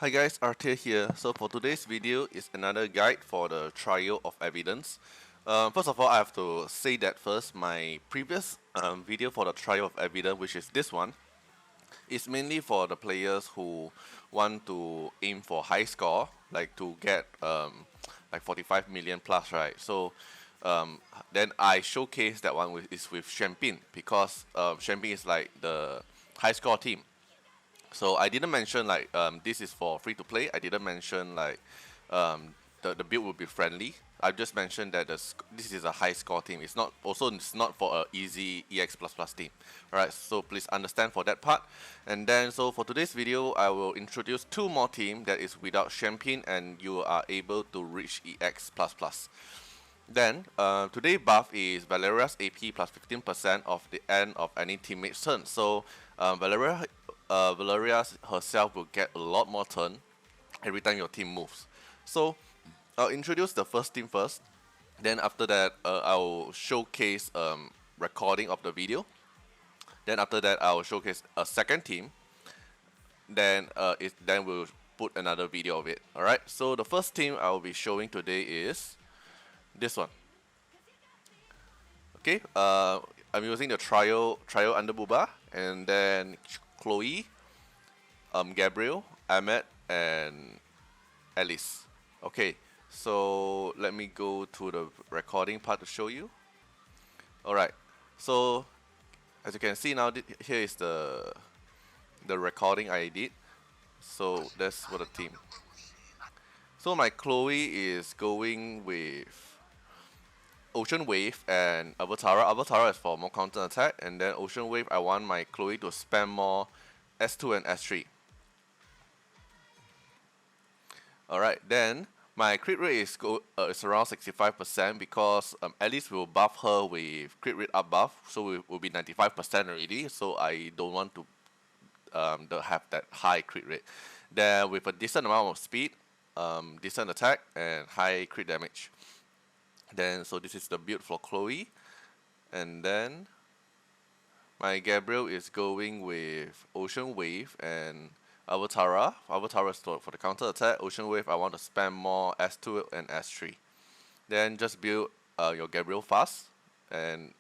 Hi guys, Artiar here. So for today's video is another guide for the trial of evidence. First of all, I have to say that first, my previous video for the trial of evidence, which is this one, is mainly for the players who want to aim for high score, like to get like 45 million plus, right? So then I showcase that one with Champagne because Champagne is like the high score team. So I didn't mention like this is for free to play. I didn't mention like the build will be friendly. I just mentioned that this is a high score team. It's not for a easy EX plus plus team. Alright, so please understand for that part. And then so for today's video, I will introduce two more team that is without champion and you are able to reach EX plus plus. Then, today buff is Valeria's AP plus 15% of the end of any teammate's turn. So, Valeria herself will get a lot more turn every time your team moves. So, I'll introduce the first team first. Then after that, I'll showcase recording of the video. Then after that, I'll showcase a second team. Then we'll put another video of it. Alright, so the first team I will be showing today is this one. Okay, I'm using the trial under Buba, and then Chloe, Gabriel, Ahmed, and Alice. Okay, so let me go to the recording part to show you. Alright, so as you can see now, here is the recording I did. So that's for the team. So my Chloe is going with Ocean Wave and Artiar. Artiar is for more counter attack, and then Ocean Wave I want my Chloe to spam more S2 and S3. Alright, then my crit rate is around 65% because Alice will buff her with crit rate up buff, so it will be 95% already. So I don't want to have that high crit rate. Then with a decent amount of speed, decent attack, and high crit damage. Then so this is the build for Chloe, and then my Gabriel is going with Ocean Wave and Artiar. Artiar is for the counter attack. Ocean Wave I want to spam more S2 and S3. Then just build your Gabriel fast, and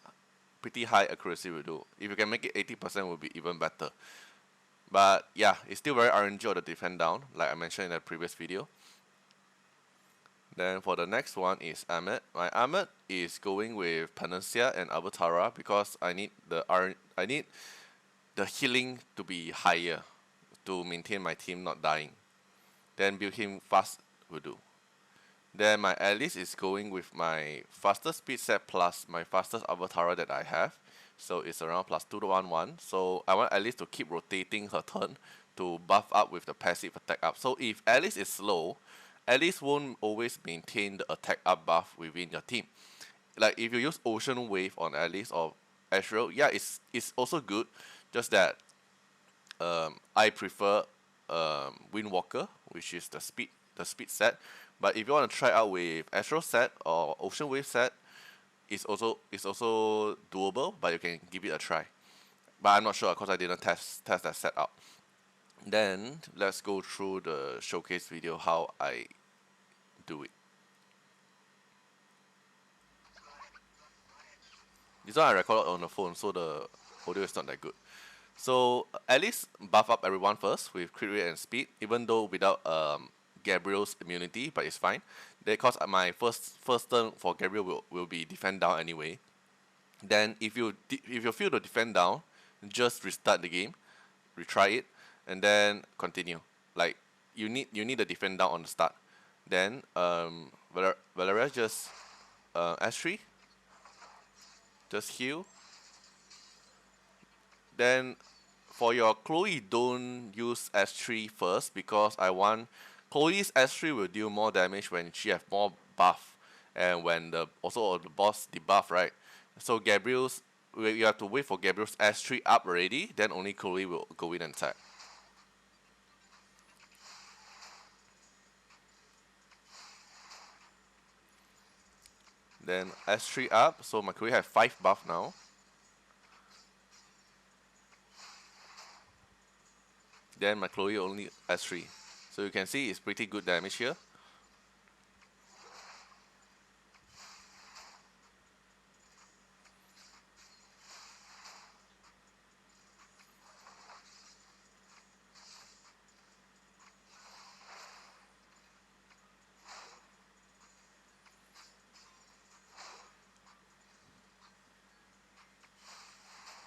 pretty high accuracy will do. If you can make it 80% will be even better. But yeah, it's still very RNG on the defend down, like I mentioned in the previous video. Then for the next one is Ahmed. My Ahmed is going with Panacea and Artiar because I need the healing to be higher to maintain my team not dying. Then build him fast will do. Then my Alice is going with my fastest speed set plus my fastest Artiar that I have. So it's around plus 2 to 1 1. So I want Alice to keep rotating her turn to buff up with the passive attack up. So if Alice is slow, Alice won't always maintain the attack up buff within your team. Like if you use Ocean Wave on Alice or Ashrael, yeah, it's also good. Just that I prefer Windwalker, which is the speed set. But if you want to try out with Ashrael set or Ocean Wave set, it's also doable, but you can give it a try. But I'm not sure because I didn't test that set out. Then let's go through the showcase video how I do it. This one I recorded on the phone, so the audio is not that good. So at least buff up everyone first with crit rate and speed, even though without Gabriel's immunity, but it's fine. Because my first turn for Gabriel will be defend down anyway. Then if you feel the defend down, just restart the game, retry it, and then continue. Like you need the defend down on the start. Then Valeria just S3, just heal. Then for your Chloe, don't use S3 first because I want Chloe's S3 will deal more damage when she have more buff and when the boss debuff, right? So you have to wait for Gabriel's S3 up already, then only Chloe will go in and attack. Then S3 up, so my Chloe have 5 buff now. Then my Chloe only S3. So you can see it's pretty good damage here.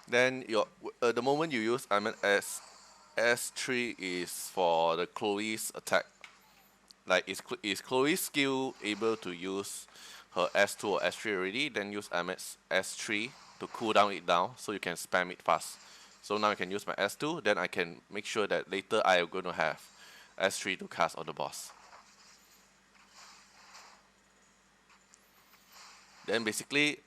Then the moment you use S3 is for the Chloe's attack. Like is Chloe's skill able to use her S2 or S3 already? Then use Ahmed's S3 to cool down it down so you can spam it fast. So now I can use my S2. Then I can make sure that later I am going to have S3 to cast on the boss. Then basically,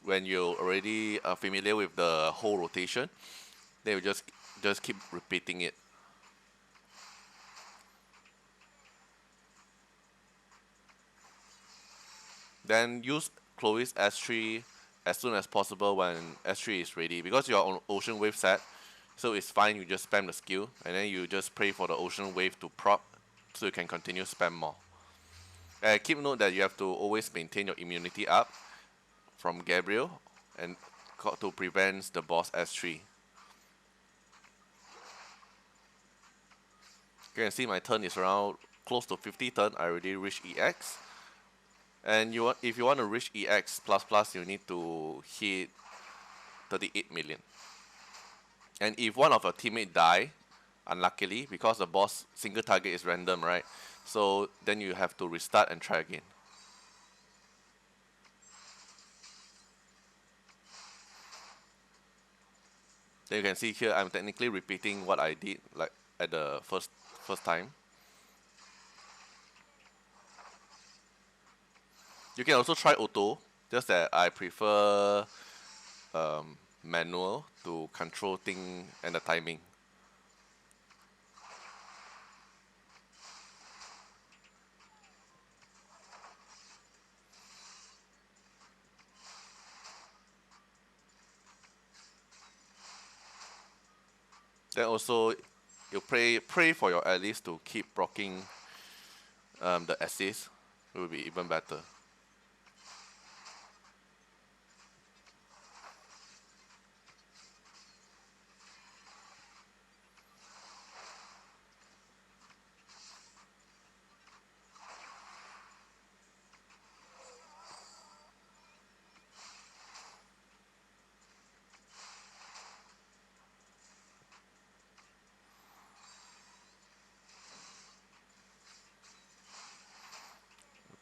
when you're already familiar with the whole rotation, then you just keep repeating it. Then use Chloe's S3 as soon as possible when S3 is ready because you're on Ocean Wave set, so it's fine. You just spam the skill and then you just pray for the Ocean Wave to prop, so you can continue spam more. Keep note that you have to always maintain your immunity up from Gabriel and to prevent the boss S3. You can see my turn is around close to 50 turn. I already reached EX. And if you want to reach EX plus plus, you need to hit 38 million. And if one of your teammate die, unluckily, because the boss single target is random, right? So then you have to restart and try again. Then you can see here, I'm technically repeating what I did like at the first time. You can also try auto, just that I prefer manual to control thing and the timing. Then also you pray for your allies to keep proccing the assist. It will be even better.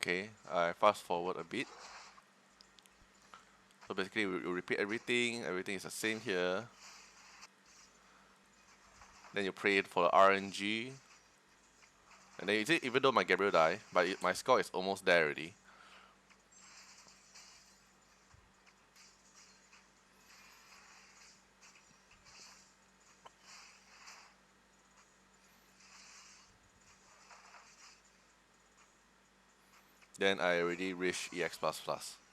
Okay, I fast forward a bit. So basically, we repeat everything. Everything is the same here. Then you pray for the RNG. And then you see, even though my Gabriel died, but my score is almost there already. Then I already reached EX++.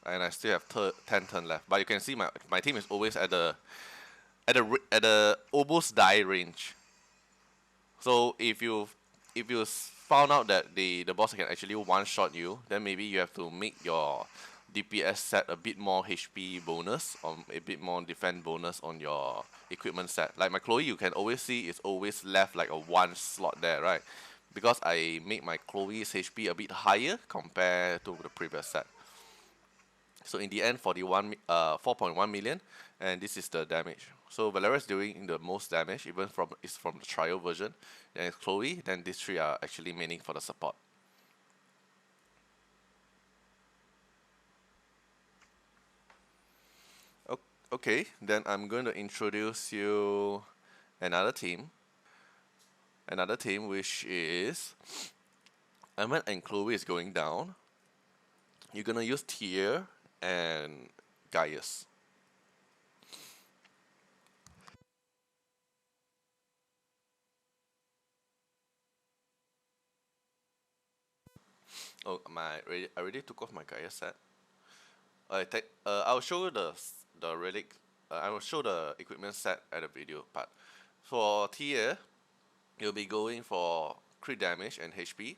And I still have 10 turn left. But you can see my team is always at the almost die range. So if you found out that the boss can actually one shot you, then maybe you have to make your DPS set a bit more HP bonus or a bit more defense bonus on your equipment set. Like my Chloe, you can always see it's always left like a one slot there, right? Because I made my Chloe's HP a bit higher compared to the previous set. So in the end, 4.1 million, and this is the damage. So Valeria is doing the most damage, even from the trial version. Then it's Chloe. Then these three are actually maining for the support. Okay, then I'm going to introduce you another team. Another team which is Ahmed and Chloe is going down. You're gonna use Artiar and Gaius. Oh, I already took off my Gaius set. I'll show you the relic. I will show the equipment set at the video part. For Artiar, you'll be going for crit damage and HP.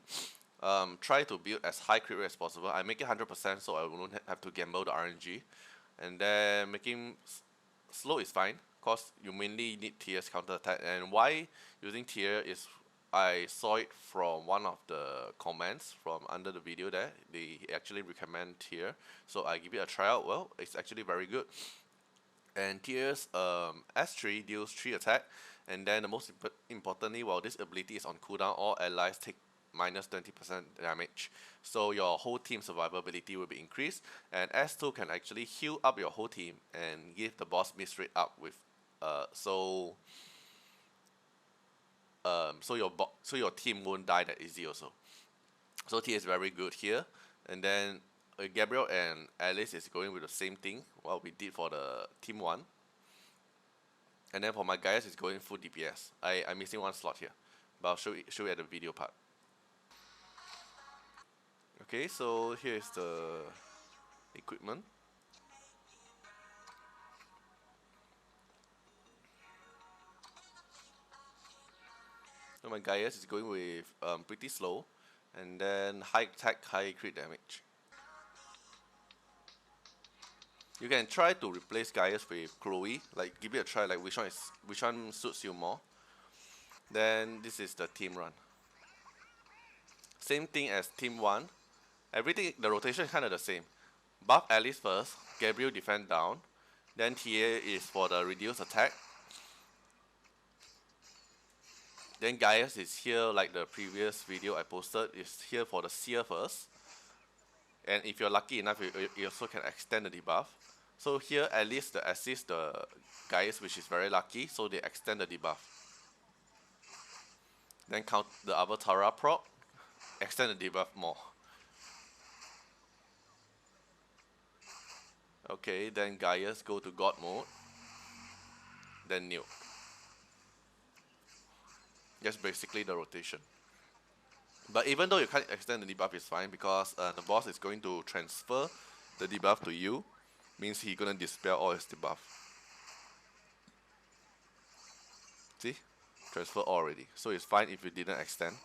Try to build as high crit rate as possible. I make it 100% so I won't have to gamble the RNG. And then making slow is fine, cause you mainly need Tier's counter attack. And why using Tier is I saw it from one of the comments from under the video there. They actually recommend Tier, so I give it a try out. Well, it's actually very good. And Tier's S3 deals 3 attack, and then the most importantly, while this ability is on cooldown, all allies take minus 20% damage. So your whole team survivability will be increased, and S2 can actually heal up your whole team and give the boss miss rate up with so so your team won't die that easy also. So T is very good here, and then Gabriel and Alice is going with the same thing what we did for the team 1. And then for my guys is going full DPS. I'm missing one slot here, but I'll show you at the video part. Okay, so here is the equipment. So my Gaius is going with pretty slow, and then high attack, high crit damage. You can try to replace Gaius with Chloe, like give it a try, like which one suits you more. Then this is the team run. Same thing as team 1. Everything, the rotation is kind of the same. Buff Alice first, Gabriel defend down, then TA is for the reduced attack. Then Gaius is here like the previous video I posted, is here for the Seer first. And if you're lucky enough, you also can extend the debuff. So here at least the assist the Gaius, which is very lucky, so they extend the debuff. Then count the other Tara proc, extend the debuff more. Okay, then Gaius go to God mode, then nuke. That's basically the rotation. But even though you can't extend the debuff, it's fine because the boss is going to transfer the debuff to you. Means he's gonna dispel all his debuff. See? Transfer already. So it's fine if you didn't extend.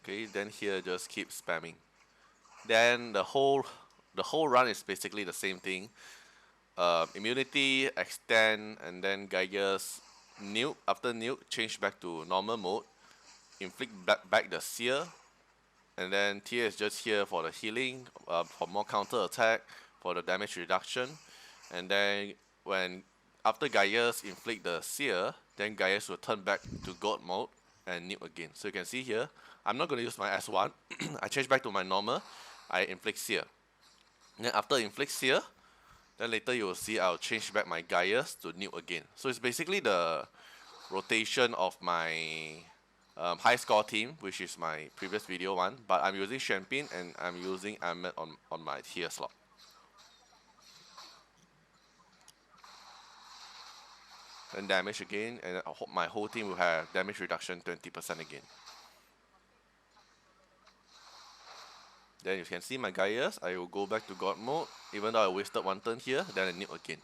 Okay, then here just keep spamming. Then the whole run is basically the same thing. Immunity, extend, and then Gaius nuke. After nuke, change back to normal mode. Inflict back the Seer. And then Tia is just here for the healing, for more counter attack, for the damage reduction. And then after Gaius inflict the Seer, then Gaius will turn back to God mode and nuke again. So you can see here, I'm not going to use my S1. I change back to my normal. I inflict Seer. Then after inflict Seer, then later you will see I'll change back my Gaius to nuke again. So it's basically the rotation of my high score team, which is my previous video one, but I'm using Champagne and I'm using Ahmed on my tier slot. Then damage again, and my whole team will have damage reduction 20% again. Then you can see my Gaius, I will go back to God mode, even though I wasted one turn here, then I nuke again.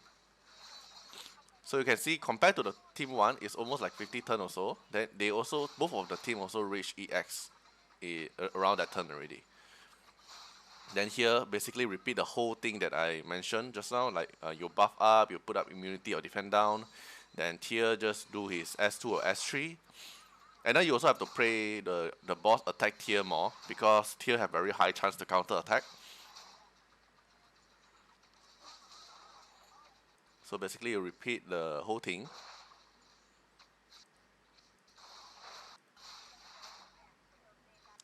So you can see compared to the team 1, it's almost like 50 turn or so. Then they also, both of the team also reach EX around that turn already. Then here, basically repeat the whole thing that I mentioned just now, like you buff up, you put up immunity or defend down. Then Tier just do his S2 or S3. And then you also have to pray the boss attack Tier more, because Tier have very high chance to counter attack. So basically you repeat the whole thing.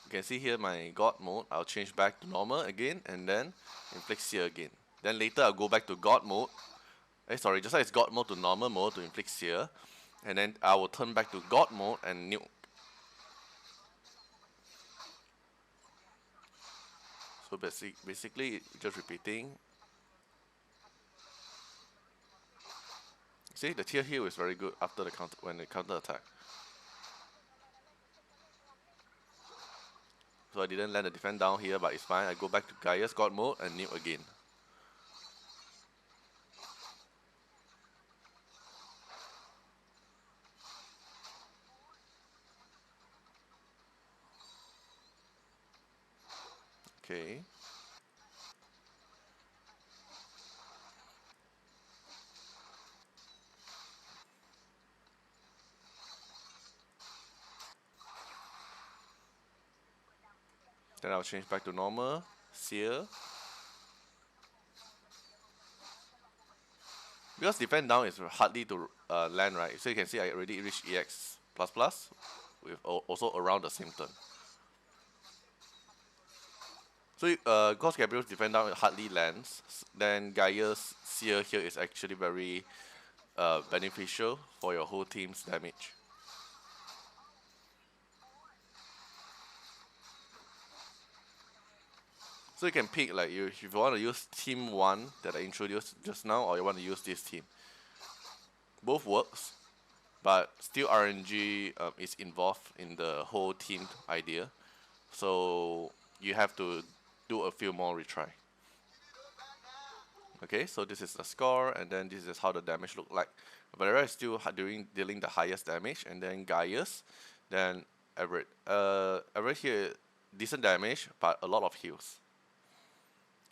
You can see here my God mode, I'll change back to normal again, and then inflict Seer again. Then later I'll go back to God mode. Sorry, just like it's God mode to normal mode to inflict Seer. And then I will turn back to God mode and nuke. So basically just repeating. See, the Tier heal is very good after the when the counter attack. So I didn't land the defend down here, but it's fine. I go back to Gaius God mode and nuke again. Okay. Then I'll change back to normal. Sear. Because defend down is hardly to land, right? So you can see I already reached EX plus plus with also around the same turn. So Ghost Gabriel's defend down hardly lands. Then Gaia's Sear here is actually very beneficial for your whole team's damage. So you can pick like you if you want to use team one that I introduced just now, or you want to use this team. Both works, but still RNG is involved in the whole team idea. So you have to do a few more retry. Okay, so this is the score, and then this is how the damage look like. Valeria is still dealing the highest damage, and then Gaius, then Everett. Everett here decent damage, but a lot of heals.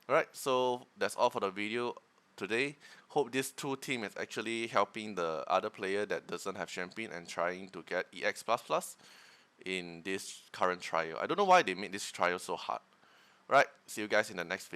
Alright, so that's all for the video today. Hope this two team is actually helping the other player that doesn't have champion and trying to get EX in this current trial. I don't know why they made this trial so hard. Right, see you guys in the next video.